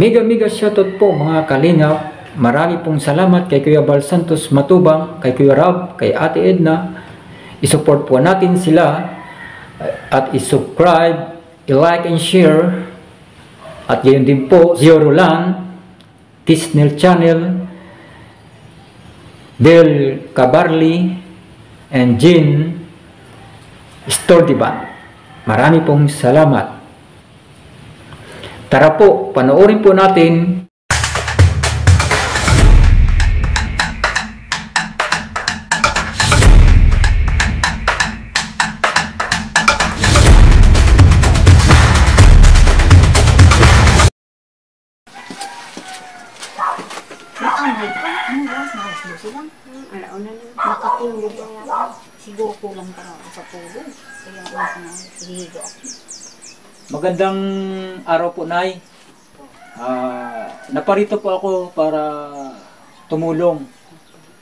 Mega shoutout po mga kalingap. Marami pong salamat kay Kuya Bal Santos Matubang, kay Kuya Rab, kay Ate Edna. I-support po natin sila at i-subscribe, i-like and share. At gayon din po, Zio Roland, Tisnel Channel, Del Cabarli, and Jean Stordiban. Marami pong salamat. Tara po, panoorin po natin. Siguro kulang ka na sa tulog. Kaya nahihilo ako. Magandang araw po, Nay. Naparito po ako para tumulong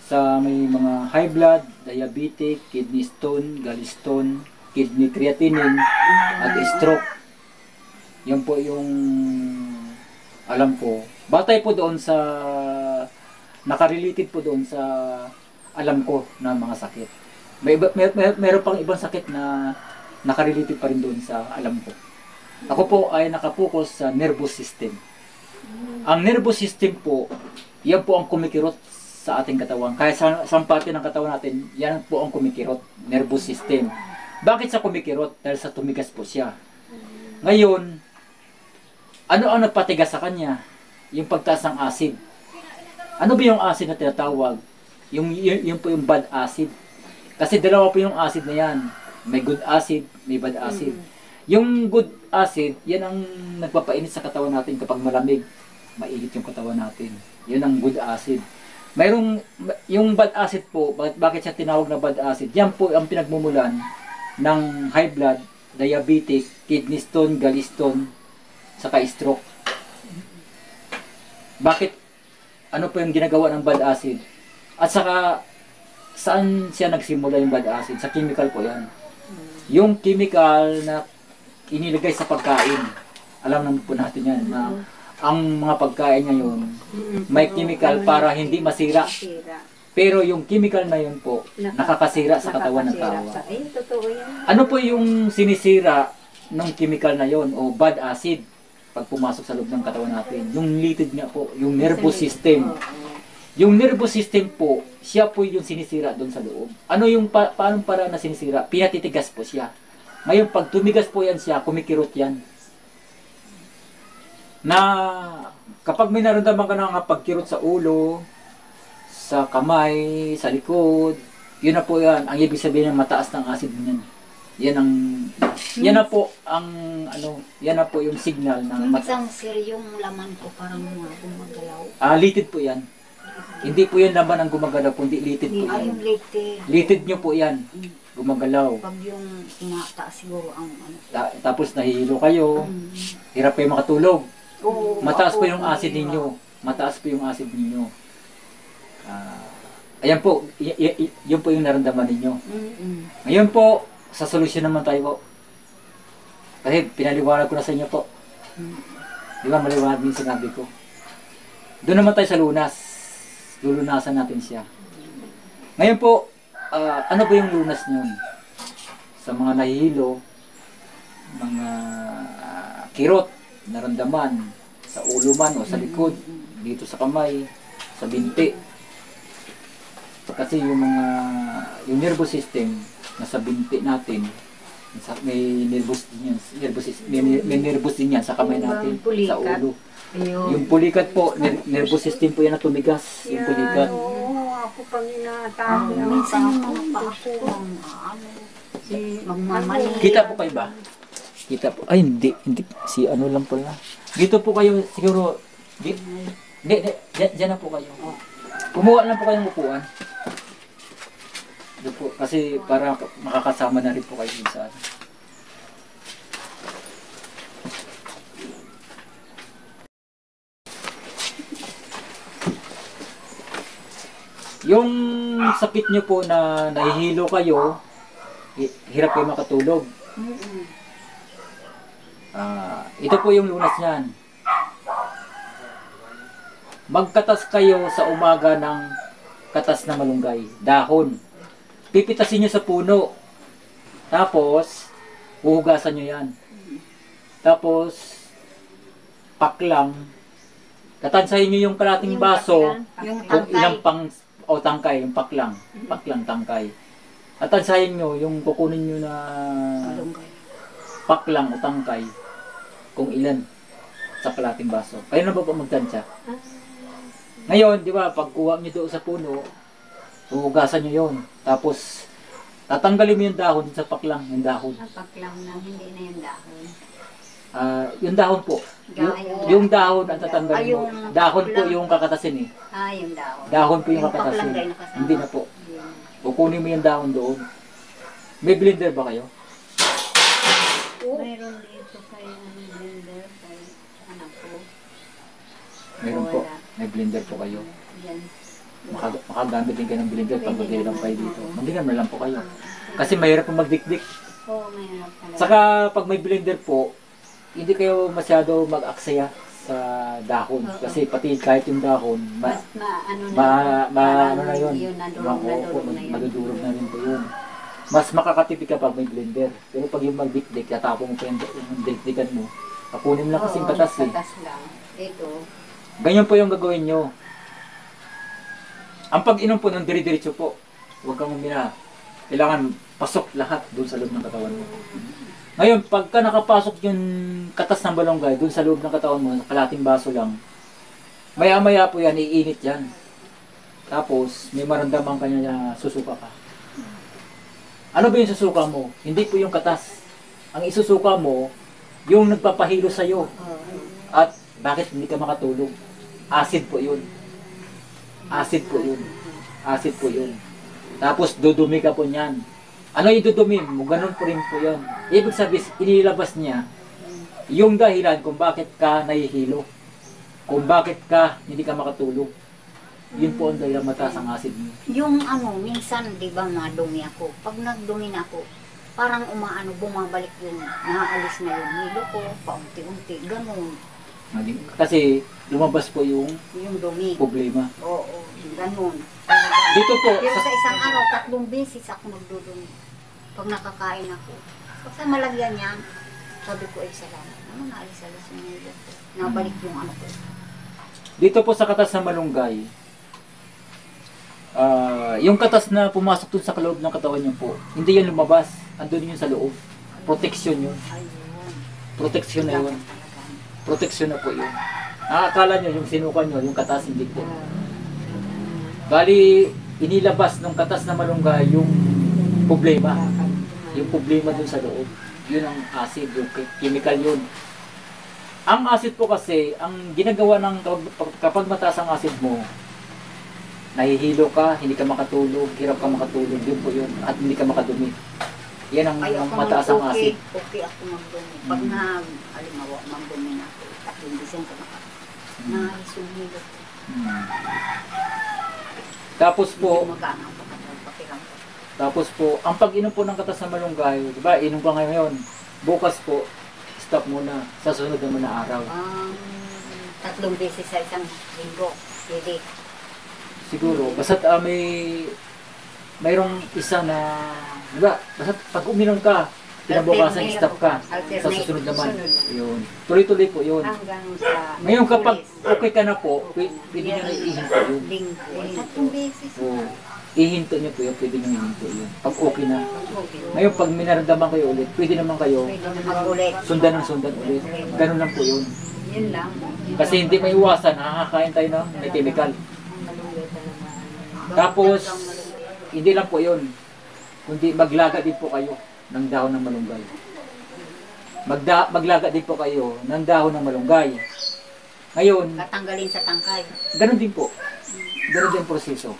sa may mga high blood, diabetic, kidney stone, gallstone, kidney creatinine, at stroke. Yan po yung alam ko. Batay po doon sa, nakarelated po doon sa alam ko na mga sakit. Meron pang ibang sakit na nakarelated pa rin doon sa alam ko. Ako po ay nakapokus sa nervous system. Ang nervous system po, yan po ang kumikirot sa ating katawan. Kaya sa parte ng katawan natin, yan po ang kumikirot, nervous system. Bakit sa kumikirot? Dahil sa tumigas po siya. Ngayon, ano ang nagpatigas sa kanya? Yung pagtaas ng acid. Ano ba yung acid na tinatawag? Yung po yung bad acid. Kasi dalawa po yung acid na yan. May good acid, may bad acid. Yung good acid, yan ang nagpapainit sa katawan natin kapag malamig. Mainit yung katawan natin. Yan ang good acid. Mayroong, yung bad acid po, bakit siya tinawag na bad acid? Yan po ang pinagmumulan ng high blood, diabetic, kidney stone, gallstone, saka stroke. Bakit? Ano po yung ginagawa ng bad acid? At saka, saan siya nagsimula yung bad acid? Sa chemical po yan. Yung chemical na inilagay sa pagkain. Alam naman po natin yan na ang mga pagkain ngayon may chemical para hindi masira. Pero yung chemical na yun po, nakakasira sa katawan ng tao. Ano po yung sinisira ng chemical na yun o bad acid pag pumasok sa loob ng katawan natin? Yung litid nga po, yung nervous system. Yung nervous system po, siya po yung sinisira doon sa loob. Ano yung paanong paraan na sinisira? Pinatitigas po siya. Ngayon, pag tumigas po yan siya, kumikirot yan. Na kapag may naramdaman ka na pagkirot sa ulo, sa kamay, sa likod, yun na po yan. Ang ibig sabihin ng mataas ng acid niyan. Yan na po ang yan na po yung signal ng Minsan sir, yung laman ko parang gumagalaw. Litid po yan. Hindi po yan laman ang gumagalaw, kundi litid po yan. Yung litid. Litid nyo po yan. Gumagalaw. Pag yung tumataas siguro ang Tapos nahihilo kayo. Hirap kayo makatulog. Mataas po yung acid ninyo. Mataas po yung acid ninyo. Ayan po, yun po yung naramdaman ninyo. Ngayon po, sa solusyon naman tayo po. Kasi pinaliwanag ko na sa inyo po. Di ba, maliwanag din sinabi ko. Doon naman tayo sa lunas. Lulunasan natin siya. Ngayon po, ano po yung lunas niyon? Sa mga nahihilo, mga kirot, naramdaman, sa ulo man o sa likod, dito sa kamay, sa binti. Kasi yung nervous system, nasa binti natin, may nervous din yan, may nervous din yan sa kamay natin, sa ulo. Yung pulikat po, nervous system po yan na tumigas, yung pulikat. ako pag inatake minsan magmamali. Kita po kayo ba? Kita po. Ay, hindi. Si ano lang pala. Dito po kayo, siguro, diyan na po kayo. Kumuha lang po kayong upuan. Dito po, kasi para makakasama na rin po kayo sa ano. Yung sakit nyo po na nahihilo kayo, hirap kayo makatulog. Ito po yung lunas niyan. magkatas kayo sa umaga ng katas na malunggay, dahon. Pipitasin nyo sa puno. Tapos, huhugasan nyo yan. Tapos, paklang, katansahin nyo yung kalating Yung baso, paklang, yung kung tangkay. ilang pang, o tangkay, yung paklang, tangkay. At tansahin nyo, yung kukunin nyo na Malunggay. paklang o tangkay, kung ilan sa kalating baso. Kayo na ba po magtansya? Ngayon, di ba, pagkuha nyo doon sa puno, huhugasan nyo yun. Tapos, tatanggalin mo yung dahon sa paklang, yung dahon. Napaklang na, hindi na yung dahon. Yung dahon po. Yung dahon ang tatanggalin mo. yung Dahon po paklang. yung kakatasin eh. Yung dahon. Dahon po yung paklang kakatasin. din kasama. Hindi na po. Yun. Kukunin mo yung dahon doon. May blender ba kayo? Mayroon dito kay blender, kay anak ko. Meron po. Wala. May blender po kayo. Yan. Makagamit din kayo ng blender pag magdilang kayo dito. Magdilang na lang po kayo. Kasi mahirap po magdikdik. Oo, mayroon pala. Saka pag may blender po, hindi kayo masyado mag-aksaya sa dahon. Kasi pati kahit yung dahon, Mas ano na yun, madudurog na rin po yun. Mas makakatipid ka pag may blender. Pero pag yung magdikdik, tatapon mo pa yung dikdikan mo. Kapunin mo lang kasing katas eh. Katas lang. Ito. Ganyan po yung gagawin nyo. Ang pag-inom po ng diri-diretso po, huwag kang umina. Kailangan pasok lahat doon sa loob ng katawan mo. Ngayon, pagka nakapasok yung katas ng balonggay doon sa loob ng katawan mo, kalating baso lang, maya-maya po yan, iinit yan. Tapos, may maramdaman ka niya na susuka ka. Ano ba yung susuka mo? Hindi po yung katas. Ang isusuka mo, yung nagpapahilo sa'yo. At bakit hindi ka makatulog? Acid po yun. Acid po yun. Acid po yun. Tapos dudumi ka po niyan. Ano yung dudumi mo? Ganun po rin po yun. Ibig sabihin, inilabas niya yung dahilan kung bakit ka nahihilo. Kung bakit ka hindi ka makatulog. Yun po ang dahilan mataas ang acid mo. Yung minsan, di ba, madumi ako. Pag nagdumi na ako, parang bumabalik yung, naalis na yung hilo ko, paunti-unti, ganun. Kasi lumabas po yung Dumi. problema. Oo, ganun. Dito po, Pero sa isang araw, 3 beses ako nagdudumi. Pag nakakain ako. Pag sa malagyan yan, sabi ko ay salamat. Naalis-alis yung hilo ko. Nabalik yung ano ko. dito po sa katas ng malunggay, yung katas na pumasok dun sa kaloob ng katawan niyo po, hindi yan lumabas. Andun yun sa loob. Proteksyon yun. Ayun. Proteksyon na yun. Proteksyon na po yun. Nakakala nyo yung sinukan nyo, yung katas hindi po. Bali, inilabas ng katas na malunggay yung problema. Yung problema dun sa loob. Yun ang acid, yung chemical yun. Ang acid po kasi, ang ginagawa ng kapag mataas ang acid mo, nahihilo ka, hindi ka makatulog, hirap ka makatulog, yun po yun, at hindi ka makadumi. Yan ang mataas ang acid. Okay ako magdumi. Pag halimbawa, magdumi na ako, 3 beses ko naalis yung hilo ko. Tapos po, Hindi magana ako pakiram ko. Tapos po, ang pag-inom po ng katas ng malunggay, di ba, inom ka ngayon, bukas po, stop muna sa sunod naman na araw. 3 beses sa isang linggo. Pwede. Siguro, basta't mayroong isa na, di ba, basta't pag uminom ka, pinabukasan, Alternate. stop ka. Sa Alternate. susunod naman. Sunod. Yun. Tuloy-tuloy po yun. Hanggang sa Ngayon kapag Merkulis. okay ka na po, pwede nyo na ihinto yun. Linggo. 3 beses. So, ihinto nyo po yun, pwede nyo ihinto yun. Pag okay na. Okay. Ngayon, pag minaramdaman kayo ulit, pwede naman kayo Pwede na mag-ulit. sundan ng sundan ulit. Ganun lang po yun. Yun lang. Kasi hindi may iwasan, nakakain tayo ng may chemical. Tapos, hindi lang po yun. Kundi maglaga din po kayo ng dahon ng malunggay. Maglaga din po kayo ng dahon ng malunggay. Ngayon, Katanggalin sa tangkay. ganun din po. Ganun din ang proseso.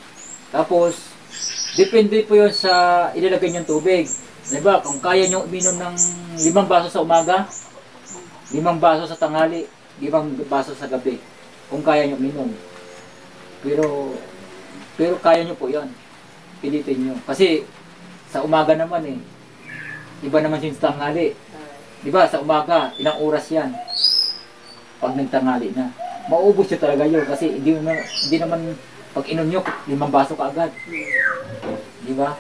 Tapos, depende po yun sa ilalagay niyong tubig. Diba, kung kaya nyo uminom ng 5 baso sa umaga, 5 baso sa tanghali, 5 baso sa gabi. Kung kaya nyo uminom. Pero kaya nyo po yan. Pilitin nyo. Kasi, sa umaga naman iba naman yung sa tanghali. Diba, sa umaga, ilang oras yan? Pag nagtanghali na. maubos nyo talaga yun. Kasi hindi naman pag inom nyo, 5 baso ka agad. Di ba?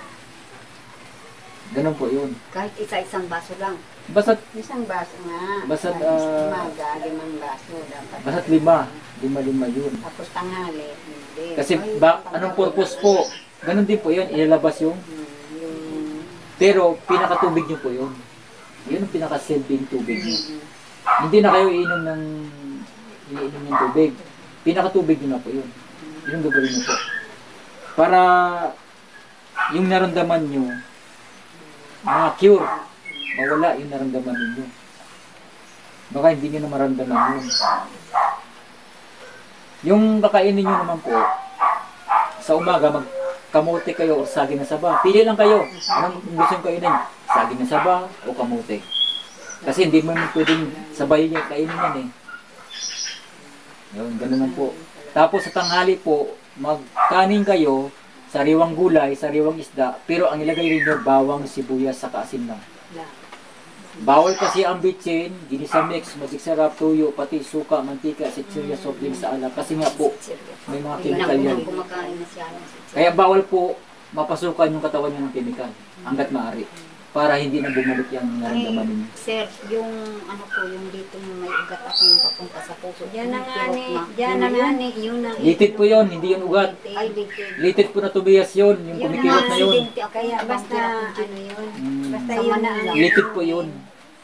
Ganun po yun. Kahit isa-isang baso lang. Basta't Isang baso nga. Basta't, umaga, 5 baso dapat. 5. 5 yun. Tapos tanghali, hindi. Kasi anong purpose po? Ganun din po yun, ilalabas yung Yung... pero pinakatubig nyo po yun. Yun ang pinakasilbing tubig nyo. Hindi na kayo iniinom ng tubig. Pinakatubig nyo na po yun. Yun ang gagawin nyo po. Para yung naramdaman nyo, cure, mawala yung naramdaman ninyo. Baka hindi nyo na maramdaman yun. Yung kakainin nyo naman po, sa umaga, kamote kayo o saging na saba. Pili lang kayo. Anong gusto nyo kainin? Saging na saba o kamote. Kasi hindi mo pwedeng sabayin yung kainin yan eh. Yun, ganun lang po. Tapos sa tanghali po, magkanin kayo, sariwang gulay, sariwang isda, pero ang ilagay ninyo bawang, sibuyas, saka asin lang. Bawal kasi ang bitsin, ginisa mix, magic sarap, tuyo, pati suka, mantika, sitsirya, soft drinks sa alak. Kasi nga po, may mga chemical yan. Kumakain na siya. Kaya bawal po mapasukan yung katawan nyo ng chemical hanggat maaari. Para hindi na bumalik yung naramdaman ninyo. Sir, yung ano po, yung dito yung may ugat akong papunta sa puso. Yan na nga ni, Yan na nga ni, yun ang... Litid po yun, hindi yun ugat. Ay, litid. Litid po na tubiyas yun, yung kumikilot na yun. Kaya basta ano yun. Basta Sa yun na Manila. Litid po yun.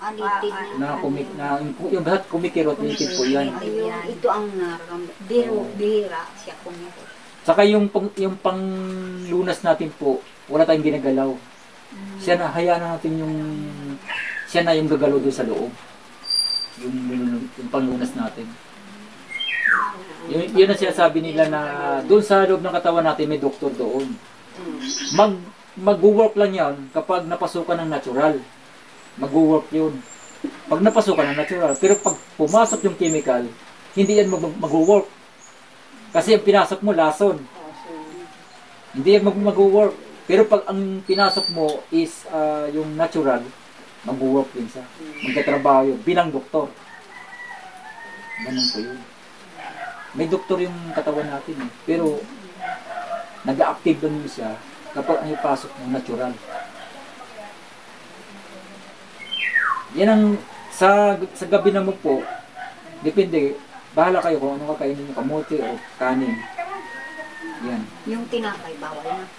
Litid Na yung lahat kumikirot, litid po yan. Ito ang nararamdaman. Bihira siya kumikirot. Saka yung panglunas natin po, wala tayong ginagalaw. Siya na, hayaan na natin siya na yung gagalaw doon sa loob. Yung panglunas natin. Yun ang sinasabi nila na doon sa loob ng katawan natin may doktor doon. Mag-work lang yan kapag napasukan ng natural. Mag-work yun. Pag napasukan ng natural. Pero pag pumasok yung chemical, hindi yan mag-work. Kasi yung pinasok mo, lason. Hindi yan mag-work. Pero pag ang pinasok mo is yung natural, mag-work din siya. Magkatrabaho yun bilang doktor. Ganun po yun. May doktor yung katawan natin eh. Pero nag-active doon siya kapag ang ipasok mo natural. Yan ang sa gabi naman po, depende, bahala kayo kung ano kakainin yung kamote o kanin. Yan. Yung tinapay, bawal na.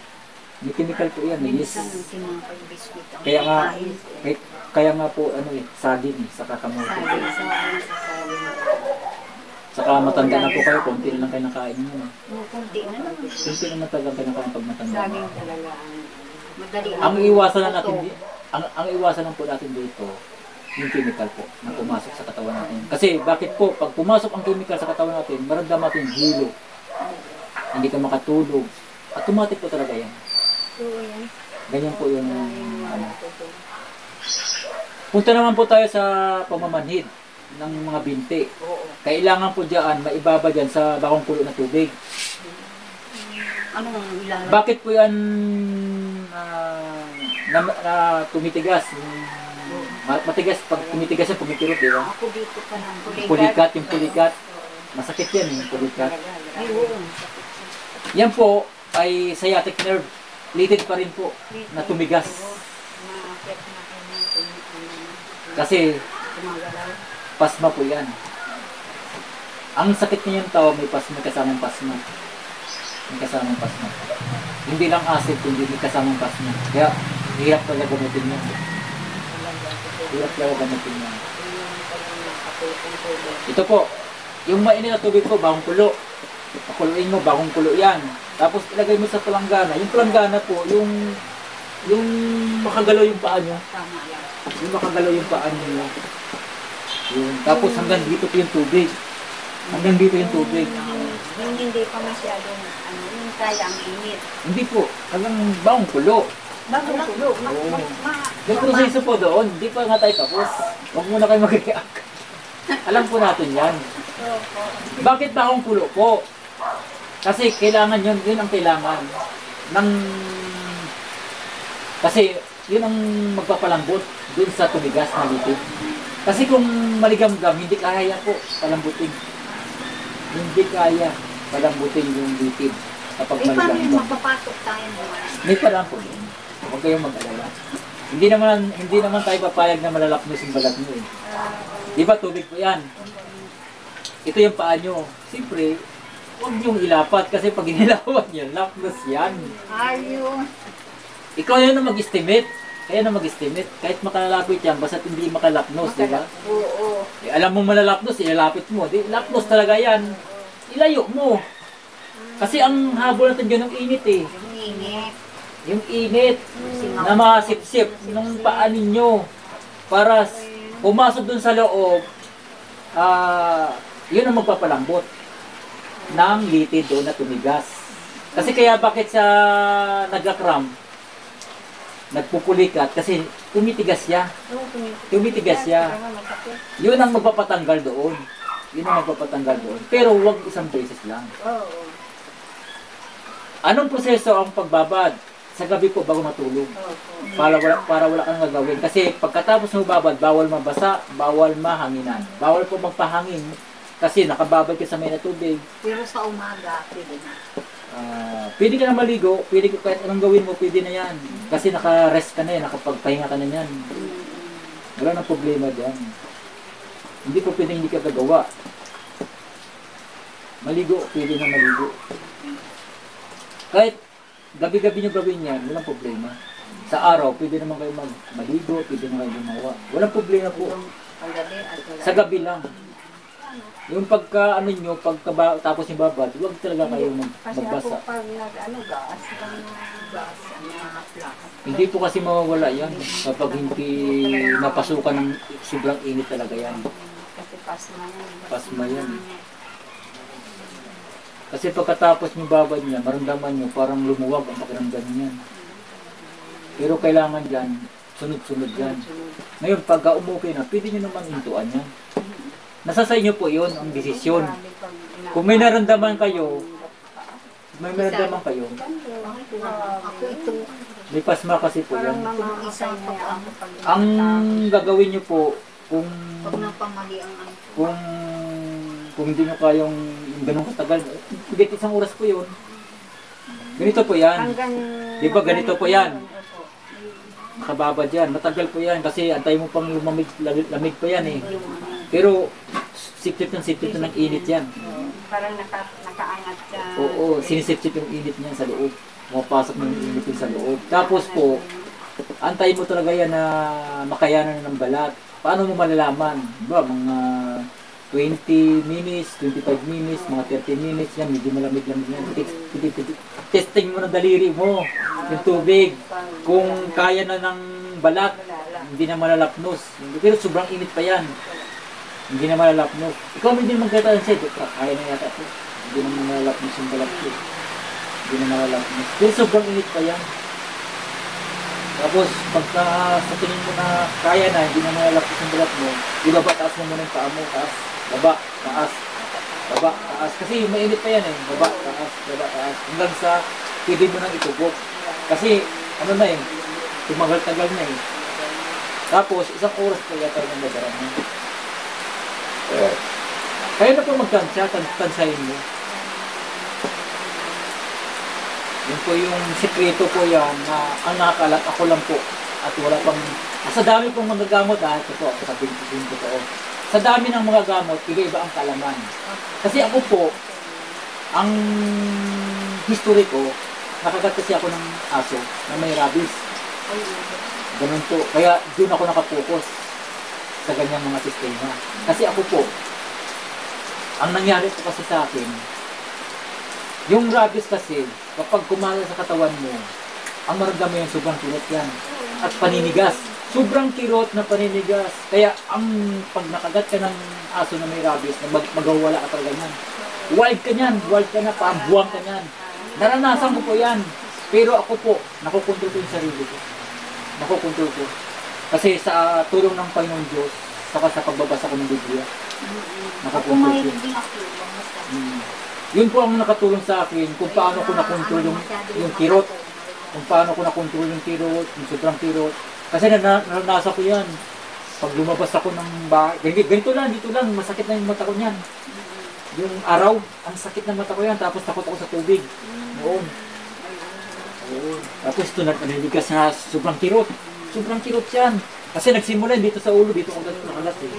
May chemical po yan. Yes. Minsan yung tinapay, biskuit ang Kaya nga, kakain. kaya nga po, saging, saka kamote. Saka matanda na po kayo, konti na lang kayo nakain nyo. Kunti na lang. Konti na talaga kayo nakain pag matanda. Saging talaga ang... Madali Ang iwasan lang natin, ang iwasan lang po natin dito, yung chemical po na pumasok sa katawan natin. Kasi bakit po, pag pumasok ang chemical sa katawan natin, maramdaman natin hilo. Hindi ka makatulog. Automatic po talaga yan. Oo yan. Ganyan po yung Punta naman po tayo sa pamamanhid ng mga binti. Oo. Kailangan po diyan, maibaba diyan sa bakong kulo na tubig. Anong ilalagay? Bakit po yan tumitigas? Matigas, pag tumitigas yan, pumikirot, di ba? Ako dito pa lang. Pulikat, yung pulikat. Masakit yan, yung pulikat. Ay, oo. Yan po ay sciatic nerve. Litid pa rin po na tumigas. Kasi pasma po yan. Ang sakit niyan tao may pasma, may kasamang pasma. May kasamang pasma. Hindi lang acid, kundi may kasamang pasma. Kaya hirap talaga gamitin yan. Hirap talaga gamitin yan. Ito po, yung mainit na tubig ko, bagong kulo. Pakuluin mo, bagong kulo yan. Tapos ilagay mo sa palanggana. Yung palanggana po, yung makagalaw yung paa nyo. Tama lang. Yung makagalaw yung paa nyo. Yun. Tapos hanggang dito po yung tubig. Hanggang dito yung tubig. Yung hindi pa masyadong, yung kaya ang init. Hindi po. Hanggang bagong kulo. Bagong tulo, Yung proseso po doon, hindi pa nga tayo tapos. Huwag muna kayo mag-react. Alam po natin yan. Bakit bagong kulo po? Kasi kailangan yun ang kailangan. Kasi yun ang magpapalambot dun sa tumigas na litid. Kasi kung maligam-gam, hindi kaya po palambutin. hindi kaya palambutin yung litid kapag Eh, paano yung malambot. magpapasok tayo naman? May paraan po yun. Huwag kayong mag-alala. Hindi naman tayo papayag na malalapnos yung balat nyo eh. Di ba tubig po yan? Ito yung paa nyo. Siyempre, huwag nyong ilapat kasi pag inilawan nyo, lapnos yan. Ayun. Ikaw yun na mag-estimate. Kaya na mag-estimate. Kahit makalalapit yan, basta hindi makalapnos, di ba? Oo. Eh, alam mo malalapnos, ilalapit mo. Di, lapnos talaga yan. Ilayo mo. Kasi ang habol natin dyan ng init eh. Init. Yung init na masipsip ng paa ninyo para pumasok dun sa loob, yun ang magpapalambot ng litid doon na tumigas. Kasi kaya bakit sa nagka-cramp, nagpupulikat, kasi tumitigas siya. Tumitigas siya. Yun ang magpapatanggal doon. Yun ang magpapatanggal doon. Pero huwag isang beses lang. Oo. Anong proseso ang pagbabad? Sa gabi po bago matulog. Para wala kang gagawin. Kasi pagkatapos mo babad, bawal mabasa, bawal mahanginan. Bawal po magpahangin. Kasi nakababad ka sa may na tubig. Pero sa umaga, pwede na. Pwede ka na maligo, pwede ka kahit anong gawin mo, pwede na yan. Kasi naka-rest ka na yan, nakapagpahinga ka na yan. Wala nang problema dyan. Hindi po pwede hindi ka gagawa. Maligo, pwede na maligo. Kahit gabi-gabi nyo gawin yan, walang problema. Sa araw, pwede naman kayo maligo, pwede naman kayo gumawa. Walang problema po. Paggabi at wala. Sa gabi lang. Yung pagka ano nyo, tapos yung babad, huwag talaga kayo Kasi magbasa. ako pag gas lang gas, nakaplas. Hindi po kasi mawawala yan kapag hindi napasukan ng sobrang init talaga yan. Kasi pasma yan. Pasma yan. Kasi pagkatapos nyo babad niya, maramdaman nyo parang lumuwag ang pakiramdam niyan. Pero kailangan dyan, sunod-sunod yan. Ngayon, pagka umukay na, pwede nyo naman hintuan yan. Nasa sa inyo po yun, ang desisyon. Kung may naramdaman kayo, Ako ito. may pasma kasi po Parang yan. mga Isa isa pag ako pag Ang gagawin nyo po, kung pag napamali ang ano. kung kung hindi nyo kayang yung ganun katagal, higit isang oras po yun. Ganito po yan. hanggang... Di ba ganito po yan? Opo. Nakababad yan. Matagal po yan kasi antay mo pang lumamig, lamig pa yan eh. Yung ano. Pero sipsip ng init yan. Parang nakaangat ka. Oo, sinisipsip yung init niyan sa loob. Mapasok ng init yun sa loob. Tapos po, antay mo talaga yan na makayanan ng balat. Paano mo malalaman? Diba, mga 20 minutes, 25 minutes, mga 30 minutes yan, medyo malamig-lamig yan. Testing mo ng daliri mo, yung tubig. Kung kaya na ng balat, hindi na malalapnos. Pero sobrang init pa yan. Hindi na malalapnos. Ikaw hindi naman kaya siya, kaya na yata ito. Hindi na malalapnos yung balat ko. Hindi na malalapnos. Pero sobrang init pa yan. Tapos, pagka sa tingin mo na kaya na, hindi na malalapnos yung balat mo, ibaba, taas mo muna yung paa mo, taas, baba, taas, baba, taas. Kasi mainit pa yan eh. Baba, taas. Hanggang sa pwede mo nang itubog. Kasi, ano na eh, tumagal-tagal na eh. Tapos, isang oras pa yata yung nagaran mo. Kaya na po magtansya, tansayin mo. Yun po yung sekreto po yan na ang nakakalat ako lang po at wala pang sa dami pong mga gamot ito po sabihin ko din totoo. Sa dami ng mga gamot, iba-iba ang kalaman. Kasi ako po ang history ko, nakagat kasi ako ng aso na may rabies. Ganun po. Kaya doon ako nakapokus sa ganyang mga sistema. Kasi ako po, ang nangyari po kasi sa akin, yung rabies kasi, kapag kumalat sa katawan mo, ang maramdaman yung sobrang kirot yan. At paninigas. Sobrang kirot na paninigas. Kaya ang pag nakagat ka ng aso na may rabies, magawala ka talaga yan. Wild ka yan. Wild ka na, pabuwang ka yan. Naranasan ko po yan. Pero ako po, nakukontrol ko yung sarili ko. Nakukontrol ko. Kasi sa tulong ng Panginoon Diyos, saka sa pagbabasa ko ng Biblia, Ako nakakontrol ko. mahilig din ako. Yun po ang nakatulong sa akin kung paano ko nakontrol yung kirot. Kung paano ko nakontrol yung kirot, yung sobrang kirot. Kasi naranasan ko yan. Pag lumabas ako ng bahay, ganito lang, dito lang, masakit na yung mata ko niyan. Yung araw, ang sakit ng mata ko yan, tapos takot ako sa tubig. Noon. Oo. Tapos ito, naniligas na sobrang kirot. Sobrang kirot yan. Kasi nagsimula dito sa ulo, dito ako nakagat eh.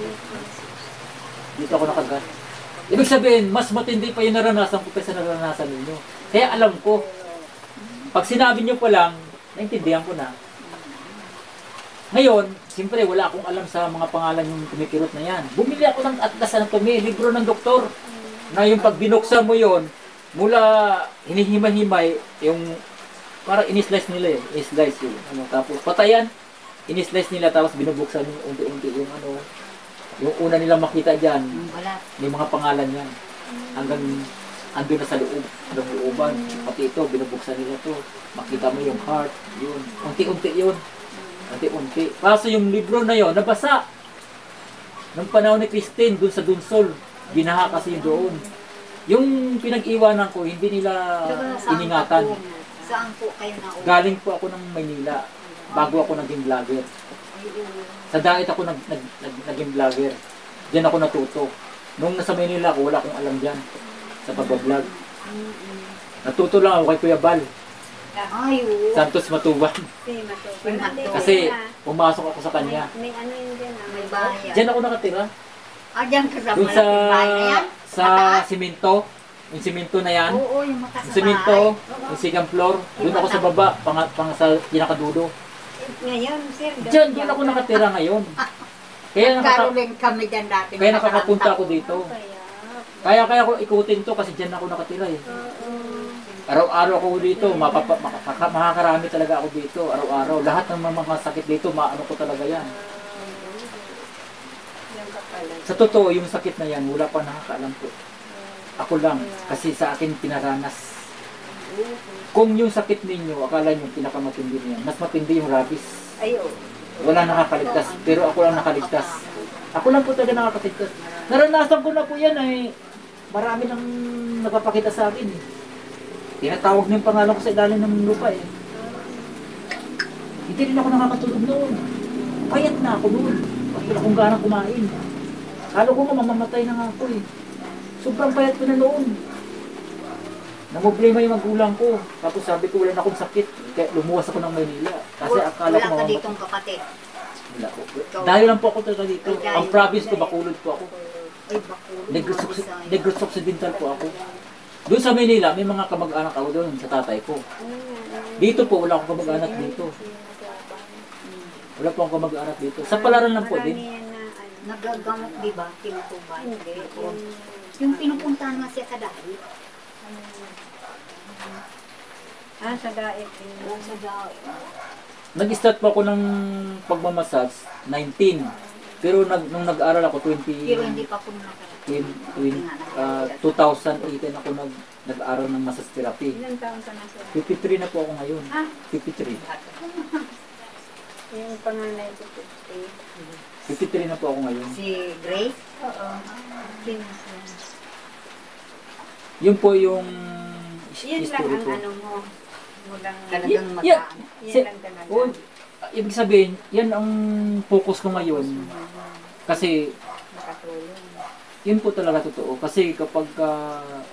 Dito ako nakagat. Ibig sabihin, mas matindi pa yung naranasan ko kaysa naranasan ninyo. Kaya alam ko, pag sinabi nyo pa lang, naintindihan ko na. Ngayon, siyempre wala akong alam sa mga pangalan yung kumikirot na yan. Bumili ako ng Atlas Anatomy, libro ng doktor. Na yung pag binuksan mo yon, mula hinihimay-himay, yung parang in-slice nila eh. In-slice yun. Ano, tapos patayan, in-slice nila, tapos binubuksan yung unti-unti yung ano. Yung una nilang makita dyan, Wala. may mga pangalan yan. Hanggang andun na sa loob, ng looban. Pati ito, binubuksan nila to. Makita mo yung heart, yun. Unti-unti yun. Unti-unti. Kaso yung libro na yon nabasa. Nung panahon ni Christine, dun sa Dunsol, binaha kasi yung doon. Yung pinag-iwanan ko, hindi nila iningatan. Saan po kayo na Galing po ako ng Maynila, bago ako naging vlogger. Sa Daet ako naging vlogger. Diyan ako natuto. Nung nasa Maynila ako, wala akong alam dyan sa pagbablog. Natuto lang ako kay Kuya Bal, Ay, oo. Santos Matuban. Si Matuban. Kasi pumasok ako sa kanya. May ano yun dyan ah. May bahay. Diyan ako nakatira. Diyan ka sa Doon sa malaking bahay na yan? simento. Yung simento na yan. Oo, yung mataas Yung na simento, bahay. yung second floor. Doon ako sa baba, pang sa pinakadulo. Ngayon, sir. Diyan ako nakatira ngayon. Kaya Karoling kami dyan dati. kaya nakakapunta ako dito. Kaya ako ikutin to kasi diyan ako nakatira eh. Araw-araw ako dito, makakarami talaga ako dito, araw-araw. Lahat ng mga sakit dito, maano ko talaga yan. Sa totoo, yung sakit na yan, wala pa nakakaalam ko. Ako lang, kasi sa akin pinaranas. Kung yung sakit ninyo, akala nyo pinakamatindi niyan, mas matindi yung rabies. Ayo. Wala nakakaligtas, pero ako lang nakaligtas. Ako lang po talaga nakakaligtas. Naranasan ko na po yan eh. Marami nang nagpapakita sa akin eh. Tinatawag na yung pangalan ko sa ilalim ng lupa eh. Hindi rin ako nakakatulog noon. Payat na ako noon. Wala akong ganang kumain. Kala ko mamamatay na nga ako eh. Sobrang payat ko na noon. Namblema yung magulang ko. Tapos sabi ko wala na akong sakit. Kaya lumuwas ako ng Maynila. Kasi akala ko Wala ka mamamatay. ditong kapatid. Wala ko. Dahil lang po ako talaga dito. Ang province ko, Bacolod po ako. Ay, Bacolod. Negros Occidental po ako. Doon sa Manila, may mga kamag-anak ako doon sa tatay ko. Dito po, wala akong kamag-anak dito. Wala po akong kamag-anak dito. Sa Palaran lang po din. Nagagamot, di ba? Tinutuban. Yung pinupuntahan nga siya sa dahil. Sa daet. Sa dahil. Nag-start po ako ng pagmamassage, 19. Pero nung nag-aral ako, Pero hindi pa po nakarating. 2018 ako nag-aral ng massage therapy. Ilang taon ka na sir? 53 na po ako ngayon. Ah. 53. Yung panganay ko 50. 53 na po ako ngayon. Si Grace? Oo. Yun po yung Yan lang history ang ko. ano mo. Walang Talagang Yeah. mataan. Yan lang talaga. Oh, ibig sabihin, yan ang focus ko ngayon. Kasi, Makatulong. yun po talaga totoo. Kasi kapag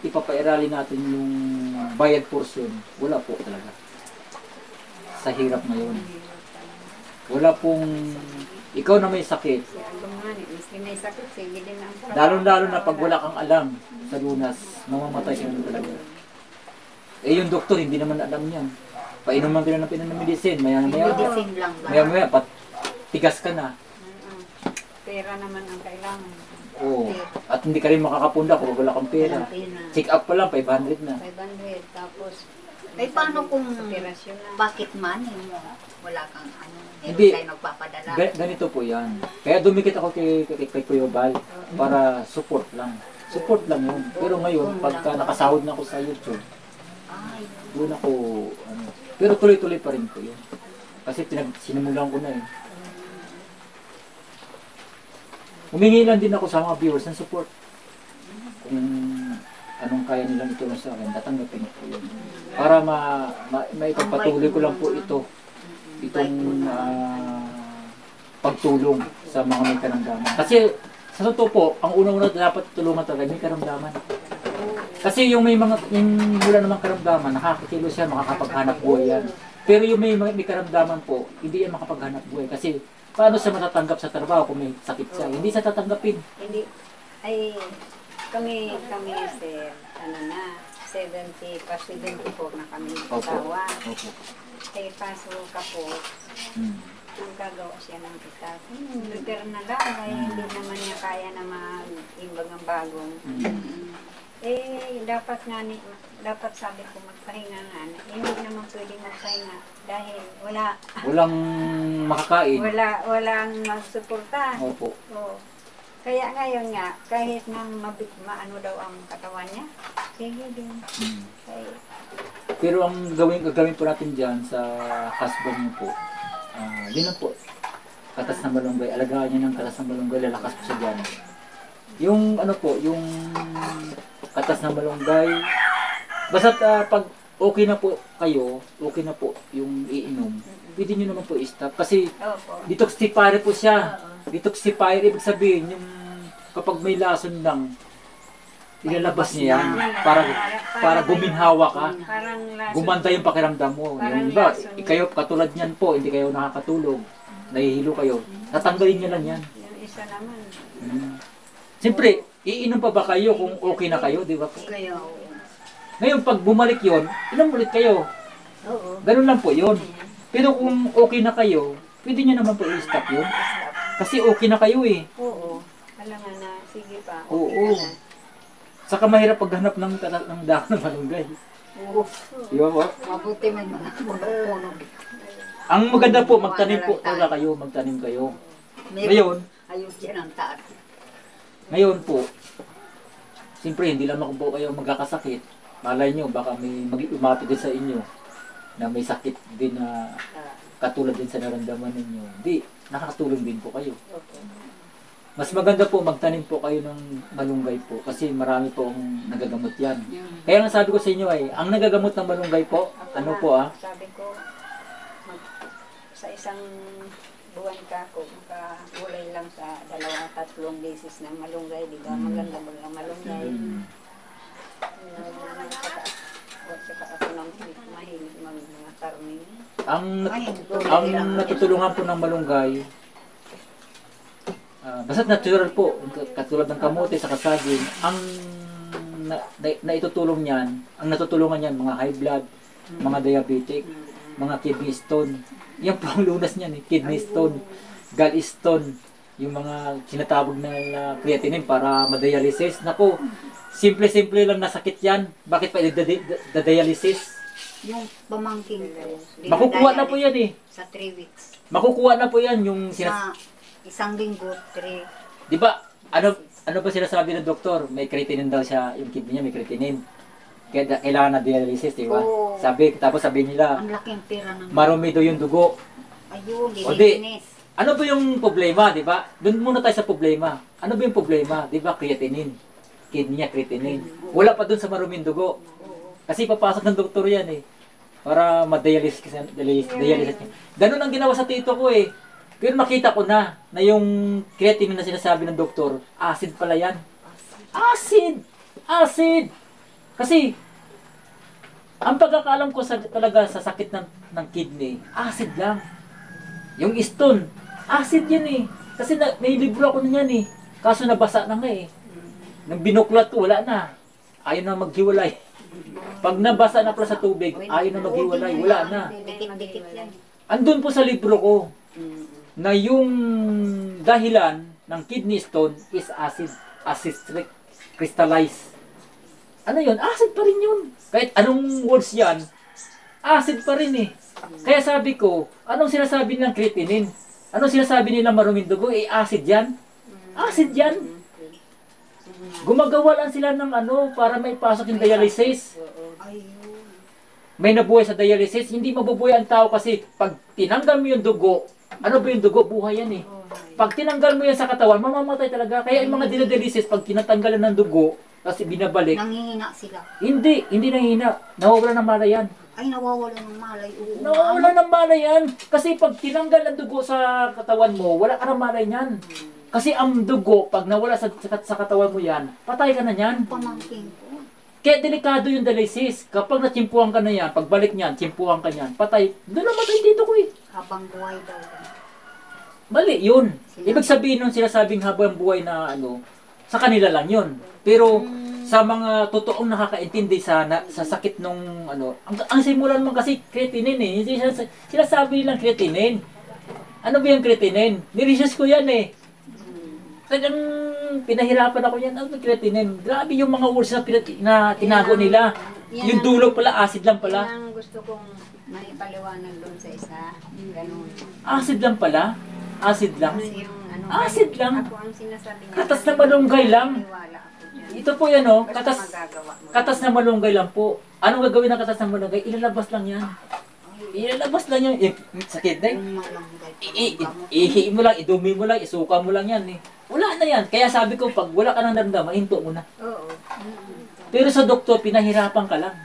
ipapairali natin yung bayad portion, wala po talaga. Sa hirap ngayon. Wala pong, ikaw na may sakit, Si Alumani, miski may sakit, sige din ang lalo-lalo na pag wala kang alam sa lunas, mamamatay ka na talaga. Eh yung doktor, hindi naman alam yan. Painuman ka na ng pinanamedicine, maya-maya, Medicine lang ba? maya-maya, tigas ka na. Pera naman ang kailangan. Oo. At hindi ka rin makakapunda kung wala kang pera. Check up pa lang, 500 na. 500, tapos Ay, paano kung operasyon na. bakit money mo? Wala kang ano, Hindi. hindi tayo magpapadala. Ganito po yan. Kaya dumikit ako kay Kuya Bal para support lang. Support lang yun. Pero ngayon, pagka nakasahod na ako sa YouTube, Ay, doon ako, ano. Pero tuloy-tuloy pa rin po yun. Kasi sinimulan ko na eh. Humingi lang din ako sa mga viewers ng support. Kung anong kaya nilang itulong sa akin, tatanggapin ko yun. Para maipagpatuloy ko lang po itong pagtulong sa mga may karamdaman. Kasi Sa totoo po, ang unang-una dapat tulungan talaga, may karamdaman. Kasi yung may mga, yung wala namang karamdaman, nakakakilo siya, makakapaghanap buhay yan. Pero yung may karamdaman po, hindi yan makapaghanap buhay. Kasi paano siya matatanggap sa trabaho kung may sakit siya? Hindi siya tatanggapin. Hindi, ay, kami, sir, ano na, 70, pa 74 na kami Opo. asawa. Opo. Eh, paso ka po, Hmm. ang gagawa siya ng itas. Lugar na lang, kaya hindi naman niya kaya na mag-imbag ang bagong. Eh, dapat sabi ko magpahinga nga. Hindi naman pwede magpahinga dahil Walang makakain. walang magsuporta. Opo. Oo. Kaya ngayon nga, kahit nang maano daw ang katawan niya, sige din. Hmm. Kaya, Pero ang gagawin po natin dyan sa husband niyo po, yun lang po. Katas na malunggay. Alagaan niyo ng katas na malunggay. Lalakas po siya dyan. Yung ano po, yung katas na malunggay. Basta pag okay na po kayo, okay na po yung iinom, pwede nyo naman po i-stop. Kasi opo. detoxifier po siya. Detoxifier, ibig sabihin, yung kapag may lason lang, ilalabas niya yan para guminhawa ka. Parang laso. Gumanda yung pakiramdam mo. Parang Yung iba, lason. kayo katulad niyan po, hindi kayo nakakatulog, nahihilo kayo. Tatanggalin niya lang yan. Yung isa naman. Siyempre, iinom pa ba kayo kung okay na kayo, di ba? Kaya, Ngayon, pag bumalik yon, inom ulit kayo. oo. Ganun lang po yun. Pero kung okay na kayo, pwede nyo naman po i-stop yun. Kasi okay na kayo eh. Oo. Alam nga na, sige pa. Oo. Okay ka na. Saka mahirap paghanap ng dahon ng malunggay. Oo. Di ba po? Mabuti may mga puno. Ang maganda po, magtanim po talaga kayo, magtanim kayo. Ngayon, Ayun siya ng taas. ngayon po, siyempre hindi lang po kayo magkakasakit. Malay nyo, baka may umapit din sa inyo na may sakit din na katulad din sa naramdaman ninyo. Hindi, nakakatulong din po kayo. Mas maganda po magtanim po kayo ng malunggay po kasi marami po ang nagagamot yan. Kaya nga sabi ko sa inyo ay, ang nagagamot ng malunggay po, ano nga, po Sabi ko, sa isang buwan ka ako, makahulay lang sa 2-3 beses ng malunggay, di ba? Maganda ba ang malunggay? Saka ako nang mahilig mga karne. ang natutulungan po ng malunggay, basta't natural po, katulad ng kamote sa saging, ang naitutulong niyan, ang natutulungan niyan, mga high blood, mga diabetic, mga kidney stone. Yan po ang lunas niyan, kidney stone, gallstone, yung mga sinatawag na creatinine para ma-dialysis. Naku, simple-simple lang na sakit yan. Bakit pa i-dialysis? Yung pamangking ko. Makukuha na po yan eh. Sa 3 weeks. Makukuha na po yan yung Sa isang linggo, 3. Di ba, ano ba sinasabi ng doktor? May creatinine daw siya, yung kidney niya may creatinine. Kaya kailangan na dialysis, di ba? Oo. Tapos sabi nila, Ang laking pera ng... marumi daw yung dugo. Ayun, O di, dilinis. ano ba yung problema, di ba? Doon muna tayo sa problema. Ano ba yung problema? Di ba, creatinine. Kidney niya, creatinine. Wala pa doon sa maruming dugo. Kasi papasok ng doktor yan eh. Para ma-dialysis niya. Ganun ang ginawa sa tito ko eh. Pero makita ko na yung creatinine na sinasabi ng doktor, acid pala yan. Acid! Acid! Kasi, ang pagkakalam ko talaga sa sakit ng kidney, acid lang. Yung stone, acid yan eh. Kasi may libro ako na yan eh. Kaso nabasa na nga eh. Nang binuklat ko, wala na. Ayaw na maghiwalay. Pag nabasa na pala sa tubig, ayaw na maghiwalay. Wala na. Dikit-dikit yan. Andun po sa libro ko na yung dahilan ng kidney stone is acid crystallized. Ano yun? Acid pa rin yun. Kahit anong words yan, acid pa rin eh. Kaya sabi ko, anong sinasabi ng creatinine? Anong sinasabi nila maruming dugo? Eh, acid yan. Acid yan. Gumagawa lang sila ng para may pasok yung dialysis. Ayun. May nabuhay sa dialysis. Hindi mabubuhay ang tao kasi pag tinanggal mo yung dugo, ano ba yung dugo? Buhay yan eh. Pag tinanggal mo yan sa katawan, mamamatay talaga. Kaya yung mga dinadialysis, pag tinatanggalan ng dugo, kasi binabalik, Nangihina sila. hindi nahihina. Nawawala ng malay yan. Ay, nawawala ng malay. Oo. Nawawala ng malay yan. Kasi pag tinanggal ang dugo sa katawan mo, wala ka ng malay yan. Kasi ang dugo, pag nawala sa katawan mo yan, patay ka na yan. Pamangkin ko. Kaya delikado yung dialysis. Kapag natsimpuhan ka na yan, pagbalik niyan, tsimpuhan ka niyan, patay. Doon namatay dito ko eh. Habang buhay daw. Mali yun. Ibig sabihin nung sinasabing habang buhay na ano, sa kanila lang yun. Pero sa mga totoong nakakaintindi sa sakit nung ano, ang simulan mo kasi creatinine eh. Sinasabi nilang creatinine. Ano ba yung creatinine? Niresearch ko yan eh. Talagang pinahirapan ako yan. Ano ba creatinine? Grabe yung mga words na tinago nila. Yung dulo pala, acid lang pala. Yan ang gusto kong maipaliwanag doon sa isa. Ganun. Acid lang pala? Acid lang? Ano yung ano? Acid lang? Ako ang sinasabi niya. Katas na malunggay lang. Maniwala ako dyan. Ito po yan oh. Basta magagawa mo. Katas na malunggay lang po. Anong gagawin ng katas na malunggay? Ilalabas lang yan. Ilalabas lang yan. Sakit na Yung malunggay. ihi mo lang, idumi mo lang, isuka mo lang yan eh. Wala na yan. Kaya sabi ko, pag wala ka nang naramdaman, hinto mo na. Oo. Pero sa doktor, pinahirapan ka lang.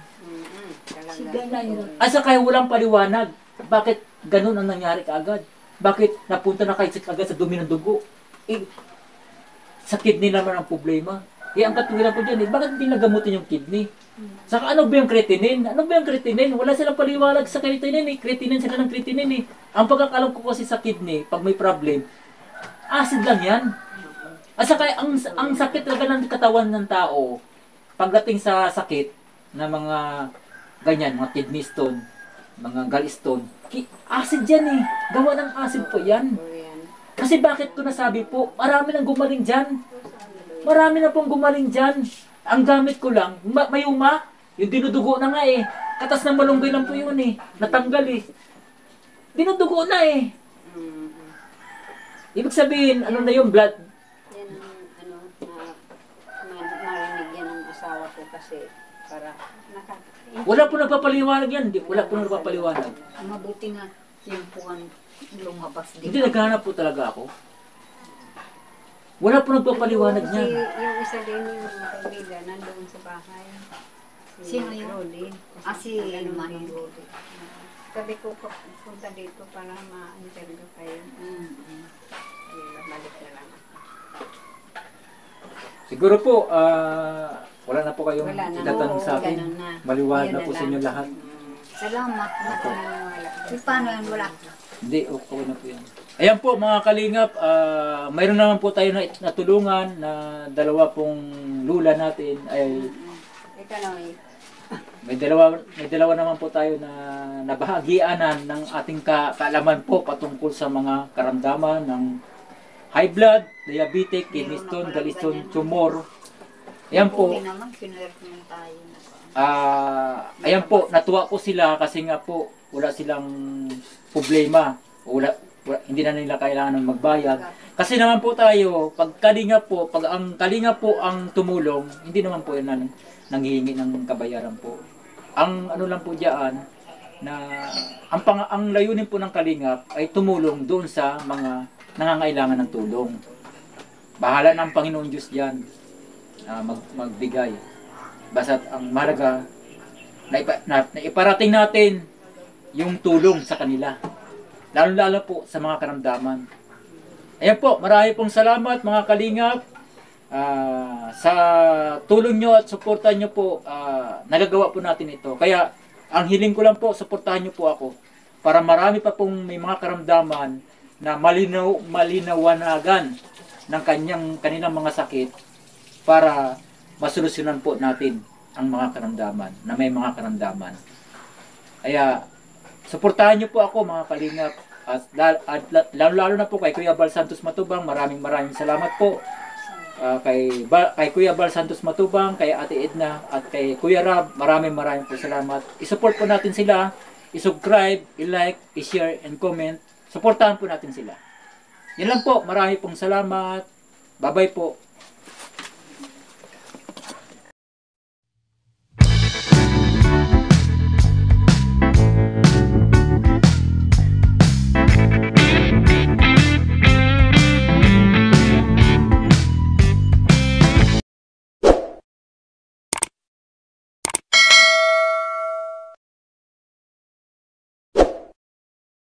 Talaga. Asa kaya walang paliwanag. Bakit ganun ang nangyari kaagad? Bakit napunta na kayo agad sa dumi ng dugo? Eh, sa kidney naman ang problema. Kaya ang katuwiran ko dyan eh, bakit hindi nagamutin yung kidney? Saka ano ba yung creatinine? Ano ba yung creatinine? Wala silang paliwanag sa creatinine eh. Creatinine sila ng creatinine eh. Ang pagkakalam ko kasi sa kidney, pag may problem, acid lang yan. At saka ang sakit talaga ng katawan ng tao, pagdating sa sakit na mga ganyan, mga kidney stone, mga gallstone, acid yan eh. Gawa ng acid po yan. Kasi bakit ko nasabi po, marami nang gumaling dyan. Marami na pong gumaling dyan. Ang gamit ko lang, mayuma, yung dinudugo na nga eh. Katas ng malunggay lang po yun eh. Natanggal eh. Dinudugo na eh. Ibig sabihin, ano na yung blood? Yan ang marinig yan ng asawa ko kasi para Wala po nagpapaliwanag yan. Wala po nagpapaliwanag. Mabuti nga yung puwan lumabas din. Hindi naghahanap po talaga ako. Wala po nagpapaliwanag Kasi niyan. yung isa din yung kaibigan nandoon sa bahay. Sino yun? Rodi. Si Ganun Manong din. Rodi. Sabi ko, punta dito para ma-interview kayo. Balik na lang ako. Siguro po, wala na po kayong Wala na. itatanong sa akin. Ganun na. Maliwanag Yun na po sa inyo lahat. Salamat. Naniniwala ko. Paano yan? Wala. Hindi, okay na po yan. Ayan po mga kalingap, mayroon naman po tayo na natulungan na dalawa pong lula natin ay Ikaw na may dalawa naman po tayo na nabahagianan ng ating kaalaman po patungkol sa mga karamdaman ng high blood, diabetic, kidney stone, gallstone, tumor. Ayan po. Okay naman, kinwerte naman tayo. Ayan po, natuwa po sila kasi nga po wala silang problema. Hindi na nila kailangan ng magbayad. Kasi naman po tayo, pag ang kalinga po ang tumulong, hindi naman po yan nanghihingi ng kabayaran po. Ang ano lang po diyan na ang layunin po ng kalingap ay tumulong doon sa mga nangangailangan ng tulong. Bahala ng Panginoon Diyos diyan magbigay. Basta't ang mahalaga na iparating natin yung tulong sa kanila. Lalo-lalo po sa mga karamdaman. Ayan po, marami pong salamat mga kalingap. Sa tulong nyo at suportahan nyo po, nagagawa po natin ito. Kaya, ang hiling ko lang po, suportahan nyo po ako. Para marami pa pong may mga karamdaman na malinawanagan ng kanilang mga sakit para masolusyonan po natin ang mga karamdaman, na may mga karamdaman. Kaya, suportahan niyo po ako mga kalingap. At lalo na po kay Kuya Bal Santos Matubang, maraming salamat po. Kay Kuya Bal Santos Matubang, kay Ate Edna, at kay Kuya Rab, maraming po salamat. I-support po natin sila, i-subscribe, i-like, i-share, and comment. Suportahan po natin sila. Yan lang po, marami pong salamat. Bye-bye po.